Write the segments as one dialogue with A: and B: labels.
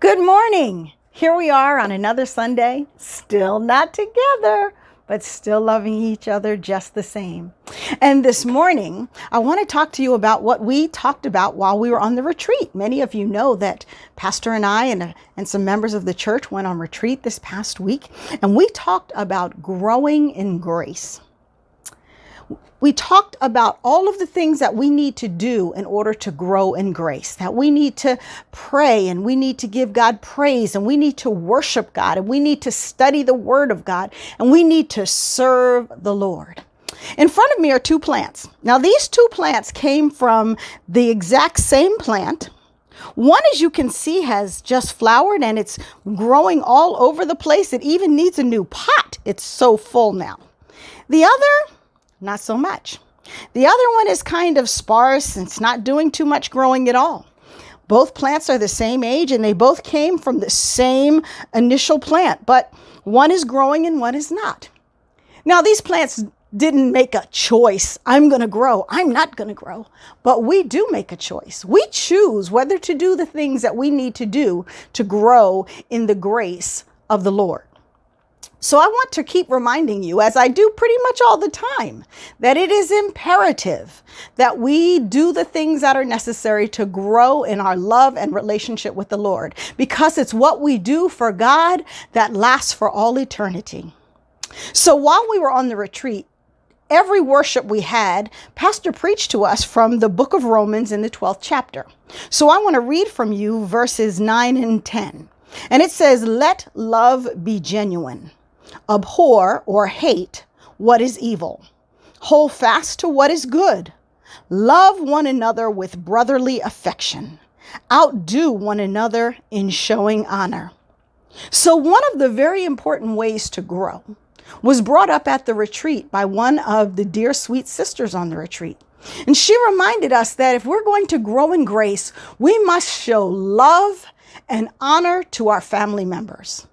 A: Good morning. Here we are on another Sunday, still not together, but still loving each other just the same. And this morning, I want to talk to you about what we talked about while we were on the retreat. Many of you know that Pastor and I and some members of the church went on retreat this past week, and we talked about growing in grace. We talked about all of the things that we need to do in order to grow in grace, that we need to pray and we need to give God praise and we need to worship God and we need to study the Word of God and we need to serve the Lord. In front of me are two plants. Now, these two plants came from the exact same plant. One, as you can see, has just flowered and it's growing all over the place. It even needs a new pot. It's so full now. The other, not so much. The other one is kind of sparse and it's not doing too much growing at all. Both plants are the same age and they both came from the same initial plant, but one is growing and one is not. Now, these plants didn't make a choice. I'm going to grow. I'm not going to grow. But we do make a choice. We choose whether to do the things that we need to do to grow in the grace of the Lord. So I want to keep reminding you, as I do pretty much all the time, that it is imperative that we do the things that are necessary to grow in our love and relationship with the Lord, because it's what we do for God that lasts for all eternity. So while we were on the retreat, every worship we had, Pastor preached to us from the book of Romans in the 12th chapter. So I want to read from you verses 9 and 10. And it says, "Let love be genuine. Abhor or hate what is evil. Hold fast to what is good. Love one another with brotherly affection. Outdo one another in showing honor." So one of the very important ways to grow was brought up at the retreat by one of the dear sweet sisters on the retreat. And she reminded us that if we're going to grow in grace, we must show love and honor to our family members.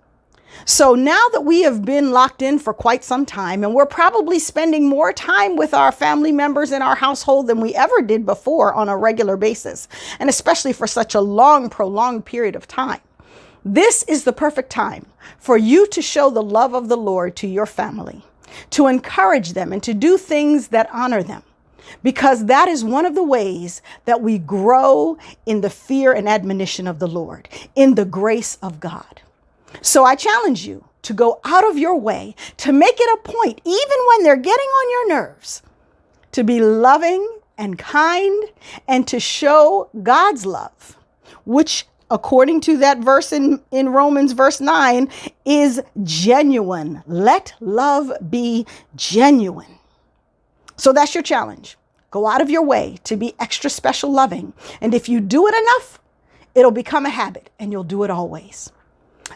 A: So now that we have been locked in for quite some time, and we're probably spending more time with our family members in our household than we ever did before on a regular basis, and especially for such a long, prolonged period of time, this is the perfect time for you to show the love of the Lord to your family, to encourage them and to do things that honor them, because that is one of the ways that we grow in the fear and admonition of the Lord, in the grace of God. So I challenge you to go out of your way, to make it a point, even when they're getting on your nerves, to be loving and kind and to show God's love, which, according to that verse in Romans verse 9, is genuine. Let love be genuine. So that's your challenge. Go out of your way to be extra special loving. And if you do it enough, it'll become a habit and you'll do it always.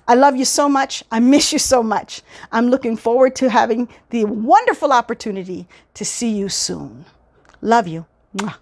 A: I love you so much. I miss you so much. I'm looking forward to having the wonderful opportunity to see you soon. Love you. Mwah.